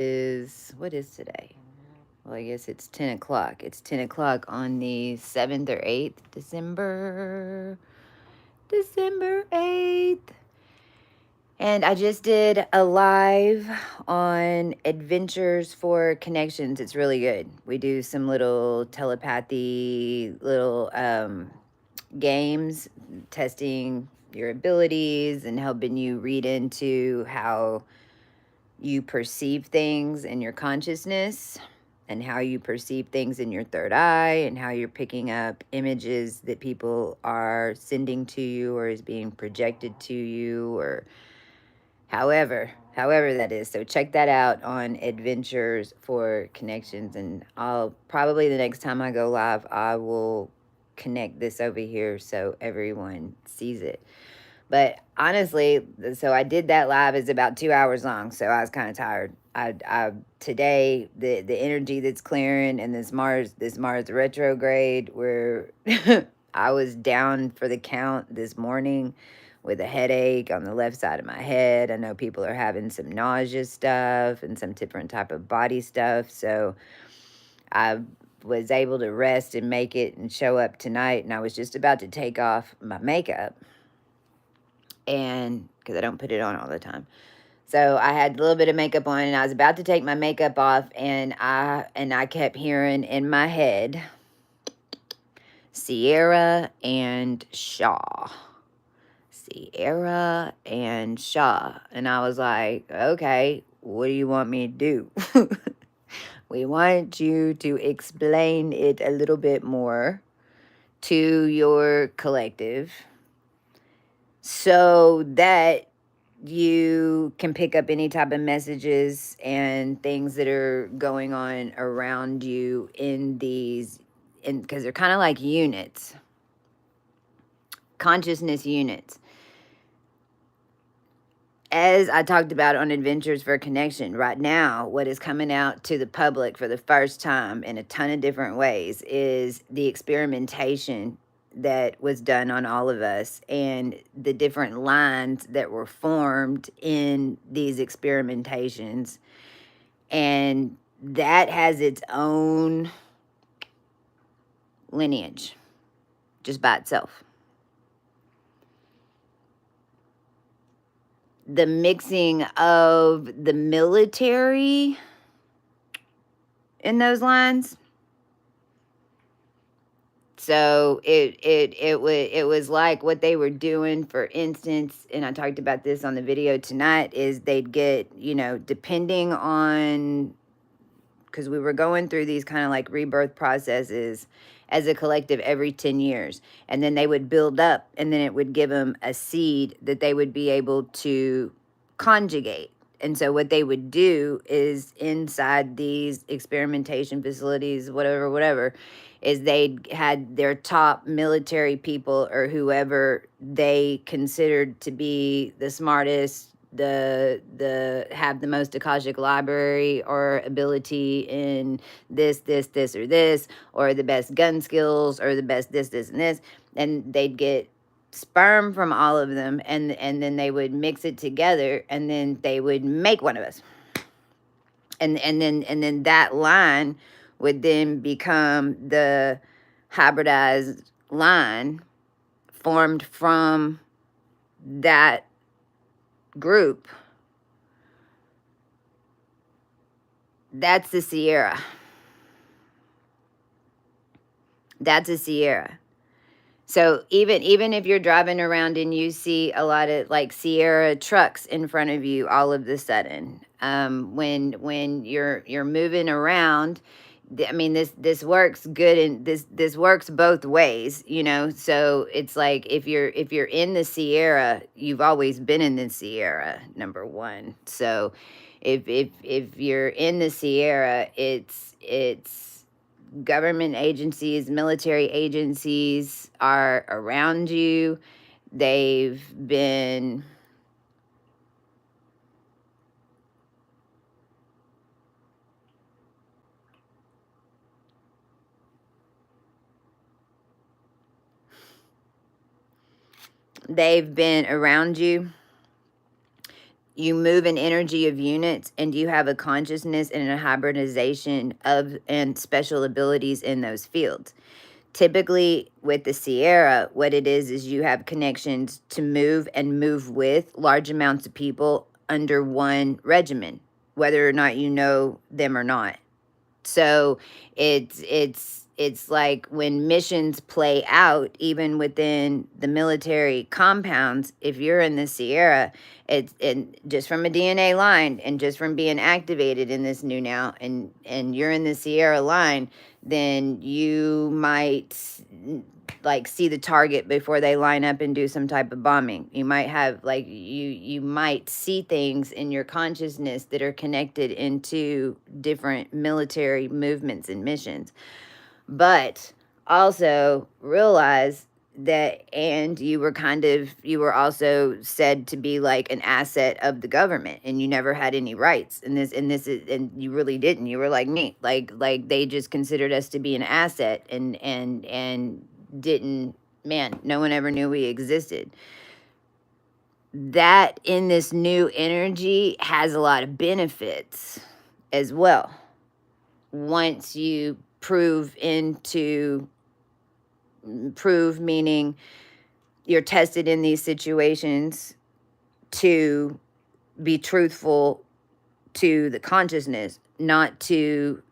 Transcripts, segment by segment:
what is today? Well, I guess it's 10 o'clock. It's 10 o'clock on the 7th or 8th, December 8th. And I just did a live on Adventures for Connections. It's really good. We do some little telepathy, little games, testing your abilities and helping you read into how you perceive things in your consciousness and how you perceive things in your third eye and how you're picking up images that people are sending to you or is being projected to you or however that is. So check that out on Adventures for Connections, and I'll probably the next time I go live I will connect this over here so everyone sees it. But honestly, so I did that live. It's about 2 hours long, so I was kind of tired. I today the energy that's clearing and this Mars retrograde where I was down for the count this morning with a headache on the left side of my head. I know people are having some nausea stuff and some different type of body stuff, so I was able to rest and make it and show up tonight, and I was just about to take off my makeup, and because I don't put it on all the time. So I had a little bit of makeup on and I was about to take my makeup off, and I kept hearing in my head Sierra and Shaw. Sierra and Sha. And I was like, okay, what do you want me to do? We want you to explain it a little bit more to your collective so that you can pick up any type of messages and things that are going on around you in these, because they're kind of like units, consciousness units. As I talked about on Adventures for Connection, right now, what is coming out to the public for the first time in a ton of different ways is the experimentation that was done on all of us and the different lines that were formed in these experimentations. And that has its own lineage just by itself. The mixing of the military in those lines. So it was like what they were doing, for instance, and I talked about this on the video tonight, is they'd get, depending on, because we were going through these kind of like rebirth processes as a collective every 10 years. And then they would build up, and then it would give them a seed that they would be able to conjugate. And so what they would do is inside these experimentation facilities, whatever, is they had their top military people or whoever they considered to be the smartest, the have the most Akashic library or ability in this or the best gun skills or the best this and this, and they'd get sperm from all of them, and then they would mix it together, and then they would make one of us, and then that line would then become the hybridized line formed from that group. That's the Sierra. That's a Sierra. So even if you're driving around and you see a lot of like Sierra trucks in front of you all of the sudden, when you're moving around, I mean this works good, and this works both ways, So it's like if you're in the Sierra, you've always been in the Sierra, number one. So if you're in the Sierra, it's government agencies, military agencies are around you. They've been around you. you move an energy of units, and you have a consciousness and a hybridization of and special abilities in those fields. Typically with the Sierra, what it is you have connections to move and move with large amounts of people under one regimen, whether or not you know them or not. So it's like when missions play out, even within the military compounds, if you're in the Sierra, it's and just from a DNA line and just from being activated in this new now, and you're in the Sierra line, then you might like see the target before they line up and do some type of bombing. You might have like you might see things in your consciousness that are connected into different military movements and missions. But also realize that, and you were also said to be like an asset of the government, and you never had any rights, and you really didn't. You were like me, like they just considered us to be an asset, and didn't, man, no one ever knew we existed. That in this new energy has a lot of benefits as well. Once you prove meaning you're tested in these situations to be truthful to the consciousness, not to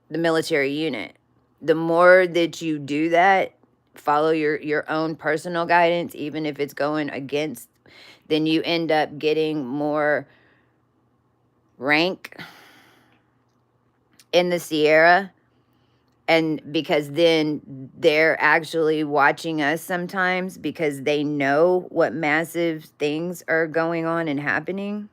the military unit. The more that you do that, follow your own personal guidance, even if it's going against, then you end up getting more rank in the Sierra. And because then they're actually watching us sometimes because they know what massive things are going on and happening.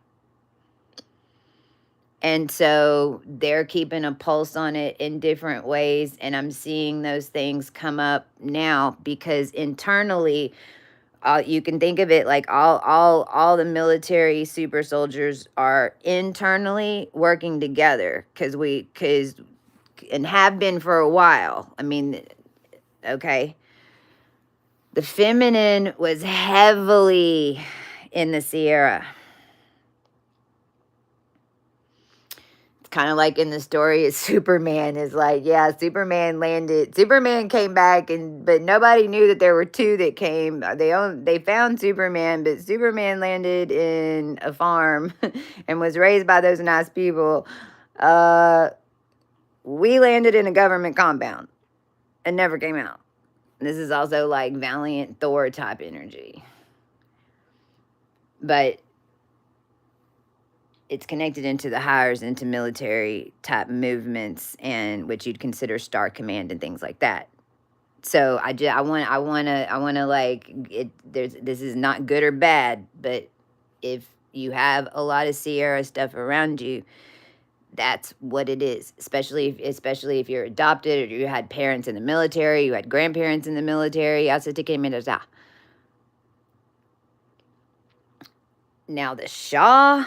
And so they're keeping a pulse on it in different ways. And I'm seeing those things come up now because internally, you can think of it like all the military super soldiers are internally working together because and have been for a while. I mean, okay. The feminine was heavily in the Sierra. Kind of like in the story is Superman is like, yeah, Superman came back, but nobody knew that there were two that came. They found Superman, but Superman landed in a farm and was raised by those nice people. We landed in a government compound and never came out. This is also like Valiant Thor type energy, but it's connected into the hires, into military type movements, and which you'd consider Star Command and things like that. So I want to like it. This is not good or bad, but if you have a lot of Sierra stuff around you, that's what it is. Especially if you're adopted or you had parents in the military, you had grandparents in the military. Now the Shaw.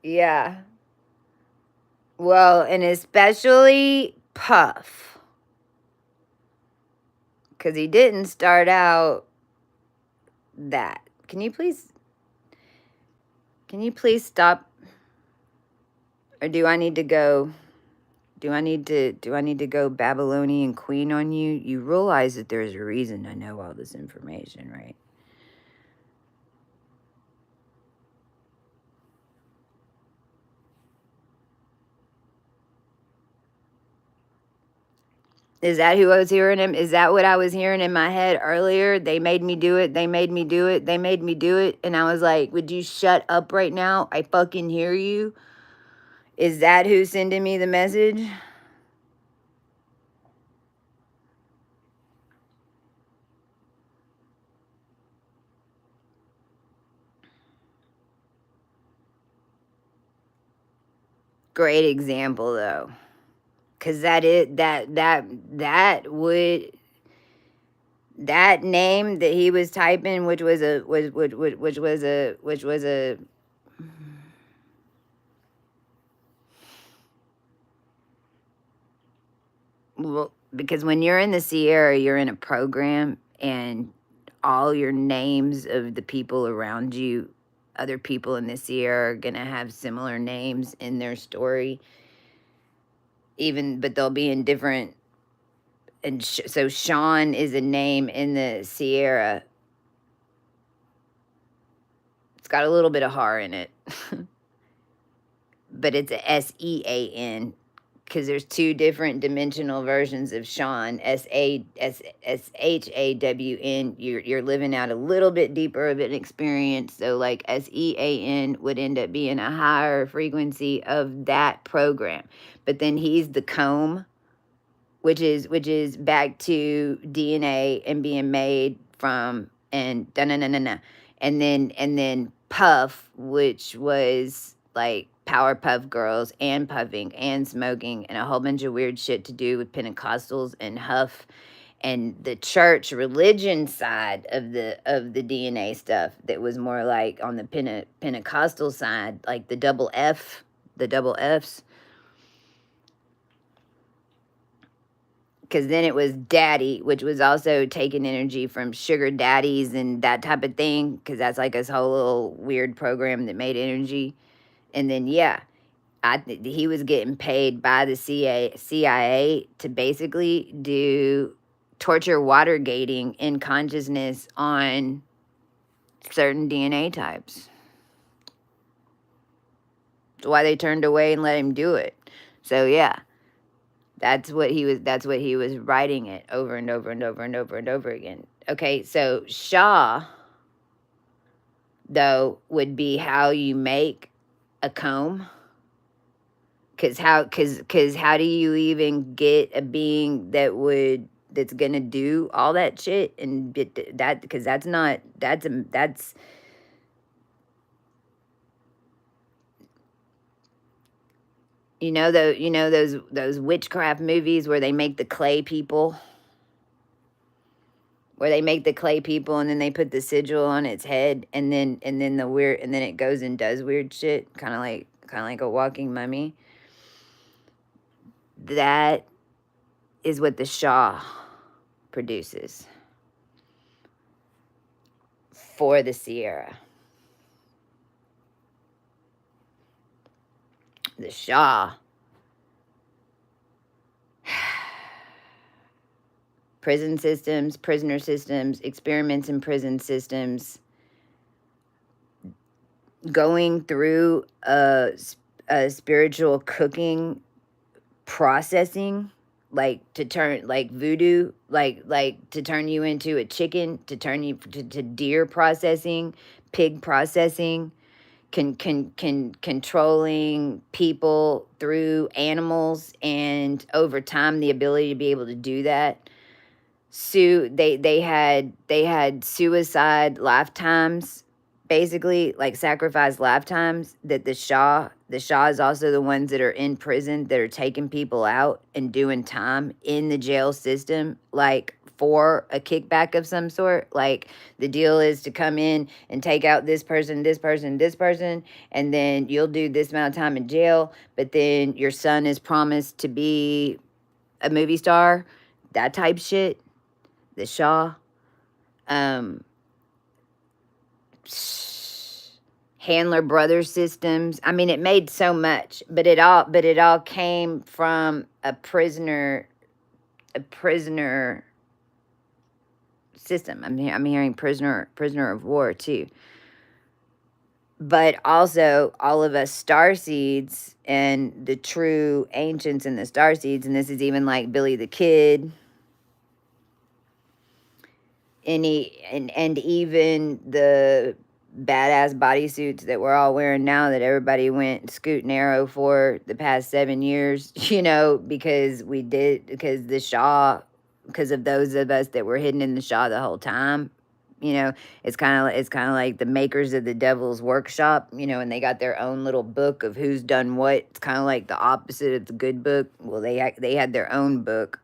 Yeah. Well, and especially Puff. Because he didn't start out that. Can you please stop? Or do I need to go? Do I need to go Babylonian queen on you? You realize that there's a reason I know all this information, right? Is that who I was hearing him? Is that what I was hearing in my head earlier? They made me do it. They made me do it. They made me do it. And I was like, would you shut up right now? I fucking hear you. Is that who's sending me the message? Great example though. Cause that name that he was typing, which was a because when you're in the Sierra, you're in a program, and all your names of the people around you, other people in the Sierra, are going to have similar names in their story, but they'll be in different. And so Sean is a name in the Sierra. It's got a little bit of HAR in it, but it's a SEAN, because there's two different dimensional versions of Sean. SHAWN. You're living out a little bit deeper of an experience. So like SEAN would end up being a higher frequency of that program. But then he's the comb, which is back to DNA and being made from, and da na na na na, and then Puff, which was like Powerpuff Girls and puffing and smoking and a whole bunch of weird shit to do with Pentecostals and Huff and the church religion side of the DNA stuff that was more like on the Pentecostal side, like the double Fs. Because then it was daddy, which was also taking energy from sugar daddies and that type of thing, because that's like this whole little weird program that made energy. And then, yeah, he was getting paid by the CIA to basically do torture water gating in consciousness on certain DNA types. That's why they turned away and let him do it. So, yeah. That's what he was writing it over and over and over and over and over again. Okay, so Shaw, though, would be how you make a comb. Cause how do you even get a being that's gonna do all that shit and that, because that's those witchcraft movies where they make the clay people, and then they put the sigil on its head, and then it goes and does weird shit, kind of like a walking mummy. That is what the Shaw produces for the Sierra. The Shaw. Prison systems, prisoner systems, experiments in prison systems, going through a spiritual cooking processing, like to turn, like voodoo, like to turn you into a chicken, to turn you to deer processing, pig processing, controlling people through animals, and over time the ability to be able to do that. They had suicide lifetimes, basically, like sacrifice lifetimes, that the Shaw is also the ones that are in prison that are taking people out and doing time in the jail system, like for a kickback of some sort. Like the deal is to come in and take out this person, this person, this person, and then you'll do this amount of time in jail, but then your son is promised to be a movie star, that type shit. The Shaw, Handler Brothers systems. I mean, it made so much, but it all came from a prisoner system. I'm hearing prisoner of war too. But also all of us starseeds and the true ancients and the starseeds, and this is even like Billy the Kid. And even the badass bodysuits that we're all wearing now, that everybody went scoot and arrow for the past 7 years, because the Shaw, because of those of us that were hidden in the Shaw the whole time. It's kind of like the makers of the Devil's Workshop, and they got their own little book of who's done what. It's kind of like the opposite of the good book. Well, they had their own book.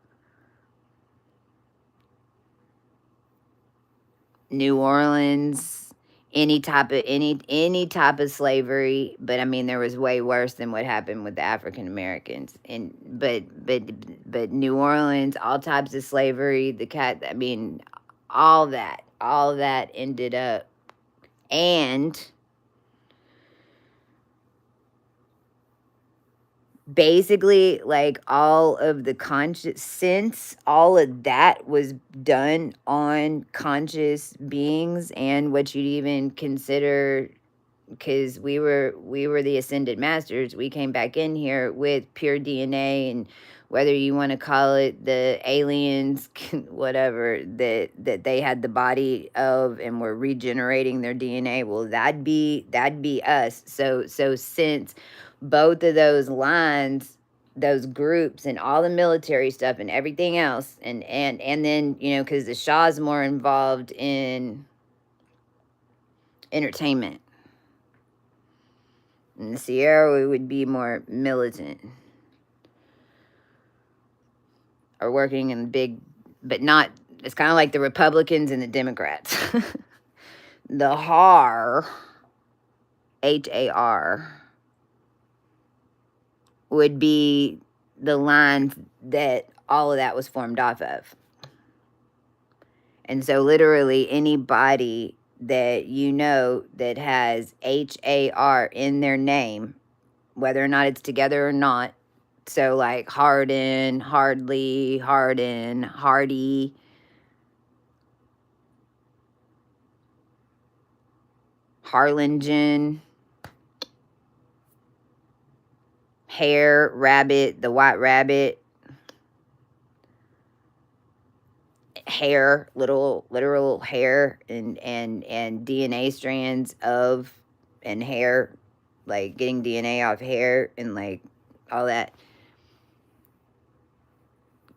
New Orleans, any type of slavery, but I mean there was way worse than what happened with the African Americans. And but New Orleans, all types of slavery, the cat, I mean all that ended up, and basically like all of the conscious, since all of that was done on conscious beings and what you'd even consider, because we were the ascended masters. We came back in here with pure DNA, and whether you want to call it the aliens, whatever, that they had the body of and were regenerating their DNA, well, that'd be us. So since both of those lines, those groups and all the military stuff and everything else, and then, you know, because the Shah's more involved in entertainment, in the Sierra, would be more militant or working in big, but not, it's kind of like the Republicans and the Democrats. The HAR, HAR, would be the lines that all of that was formed off of. And so, literally, anybody that you know that has HAR in their name, whether or not it's together or not. So like Harden, Hardly, Harden, Hardy, Harlingen, Hare, Rabbit, the White Rabbit, hair, literal hair, and DNA strands of, and hair, like getting DNA off hair and like all that.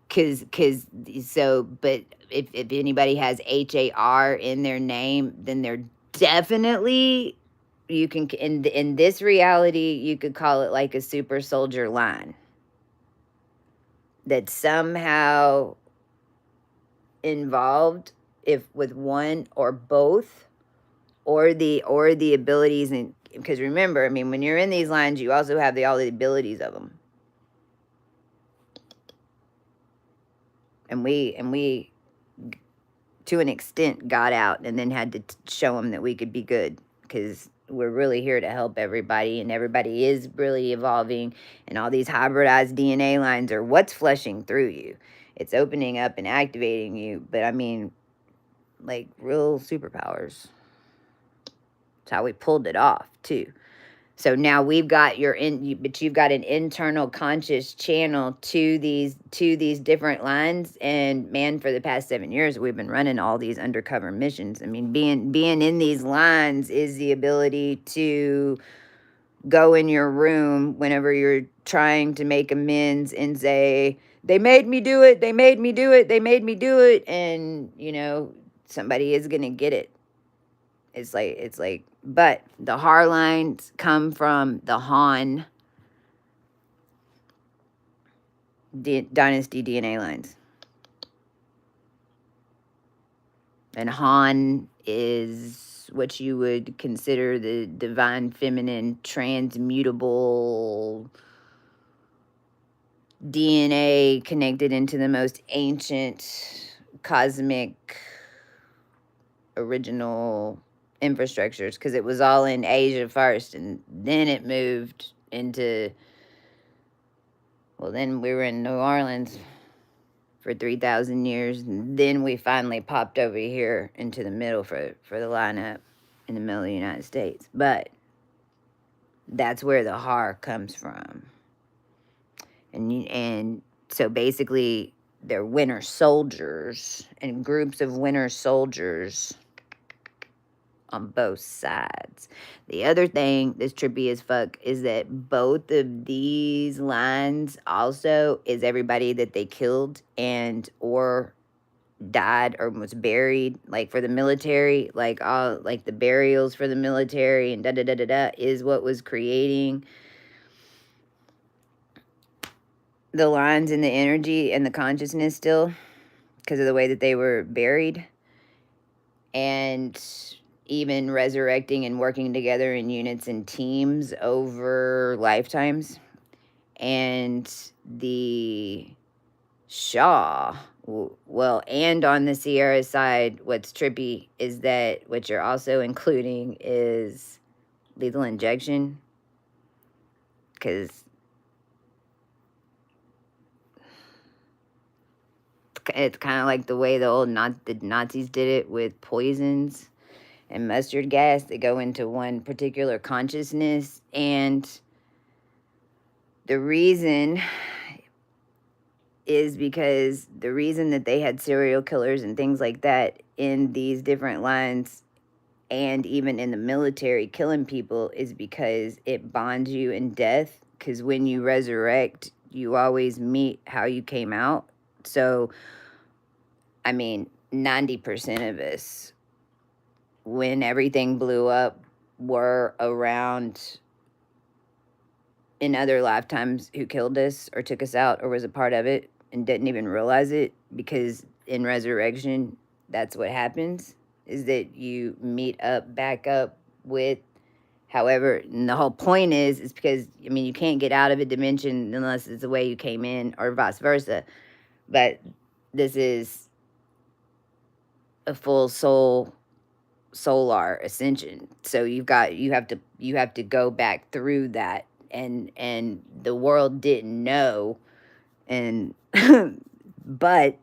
Cause so, but if anybody has HAR in their name, then they're definitely, you can, in this reality, you could call it like a super soldier line that somehow involved, if with one or both, or the abilities. And because remember, I mean, when you're in these lines, you also have all the abilities of them. And we to an extent got out and then had to show them that we could be good, because we're really here to help everybody, and everybody is really evolving, and all these hybridized DNA lines are what's flushing through you. It's opening up and activating you, but I mean, like real superpowers. That's how we pulled it off too. So now we've got but you've got an internal conscious channel to these different lines. And man, for the past 7 years, we've been running all these undercover missions. I mean, being in these lines is the ability to go in your room whenever you're trying to make amends and say, they made me do it, they made me do it, they made me do it, and you know, somebody is gonna get it. It's like, but the HAR lines come from the Han dynasty DNA lines. And Han is what you would consider the divine feminine transmutable DNA connected into the most ancient cosmic original infrastructures, because it was all in Asia first, and then it moved into, well, then we were in New Orleans for 3,000 years, and then we finally popped over here into the middle for the lineup in the middle of the United States. But that's where the HAR comes from. And so basically they're winter soldiers and groups of winter soldiers on both sides. The other thing that's trippy as fuck is that both of these lines also is everybody that they killed and or died or was buried, like for the military, like all like the burials for the military and da da da da da, is what was creating the lines and the energy and the consciousness still, because of the way that they were buried. And even resurrecting and working together in units and teams over lifetimes. And the Shaw, well, and on the Sierra side, what's trippy is that what you're also including is lethal injection, because it's kind of like the way the Nazis did it with poisons and mustard gas. They go into one particular consciousness, and the reason is because the reason that they had serial killers and things like that in these different lines and even in the military killing people is because it bonds you in death, because when you resurrect you always meet how you came out. So I mean 90% of us, when everything blew up, were around in other lifetimes who killed us or took us out or was a part of it and didn't even realize it, because in resurrection, that's what happens, is that you meet up, back up with however, and the whole point is because, I mean, you can't get out of a dimension unless it's the way you came in or vice versa. But this is a full solar ascension. So you have to go back through that, and the world didn't know, and but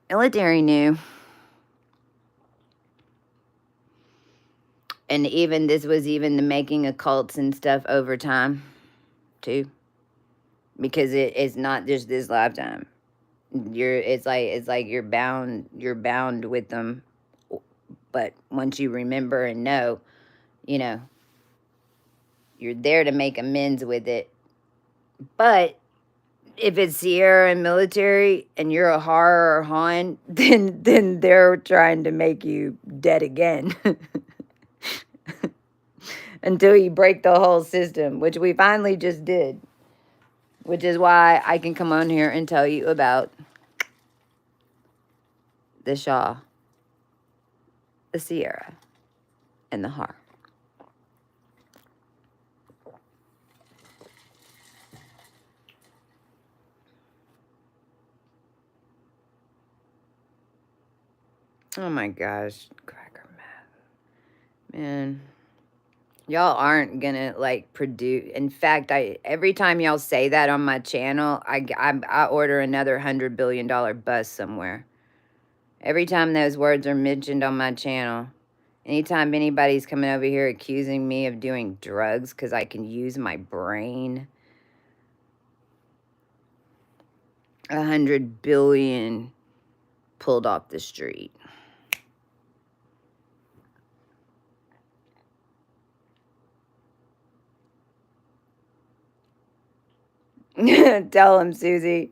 military knew. And even this was even the making of cults and stuff over time too, because it's not just this lifetime. It's like you're bound with them, but once you remember and know, you know, you're there to make amends with it. But if it's Sierra and military and you're a HAR or Han, then they're trying to make you dead again. Until you break the whole system, which we finally just did. Which is why I can come on here and tell you about the Shaw, the Sierra, and the HAR. Oh my gosh, cracker man. Y'all aren't gonna like produce. In fact, every time y'all say that on my channel, I order another $100 billion bus somewhere. Every time those words are mentioned on my channel, anytime anybody's coming over here accusing me of doing drugs because I can use my brain, 100 billion pulled off the street. Tell him, Susie.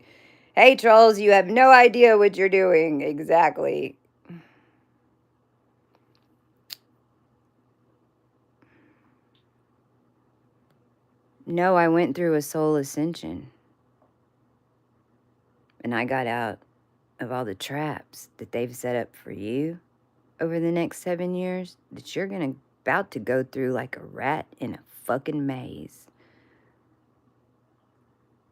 Hey, trolls, you have no idea what you're doing. Exactly. No, I went through a soul ascension. And I got out of all the traps that they've set up for you over the next 7 years that you're about to go through like a rat in a fucking maze.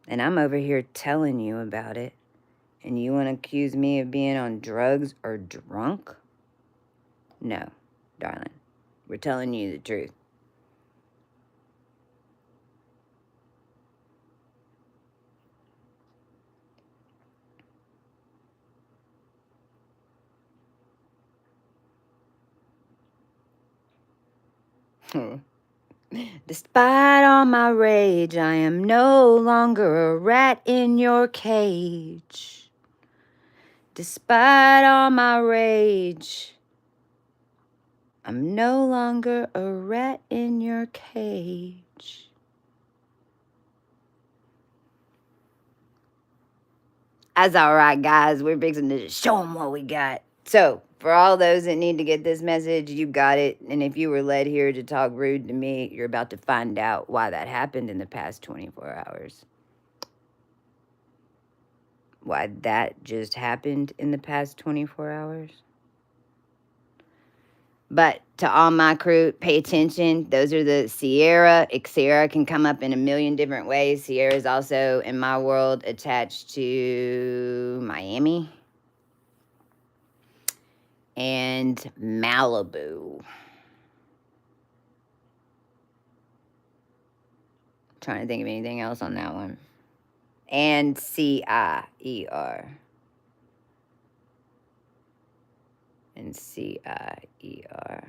And I'm over here telling you about it. And you want to accuse me of being on drugs or drunk? No, darling. We're telling you the truth. Despite all my rage, I am no longer a rat in your cage. Despite all my rage, I'm no longer a rat in your cage. That's all right, guys. We're fixing to just show them what we got. So, for all those that need to get this message, you got it. And if you were led here to talk rude to me, you're about to find out why that happened in the past 24 hours. Why that just happened in the past 24 hours. But to all my crew, pay attention. Those are the Sierra. Sierra can come up in a million different ways. Sierra is also, in my world, attached to Miami and Malibu. Trying to think of anything else on that one. And CIER. And CIER.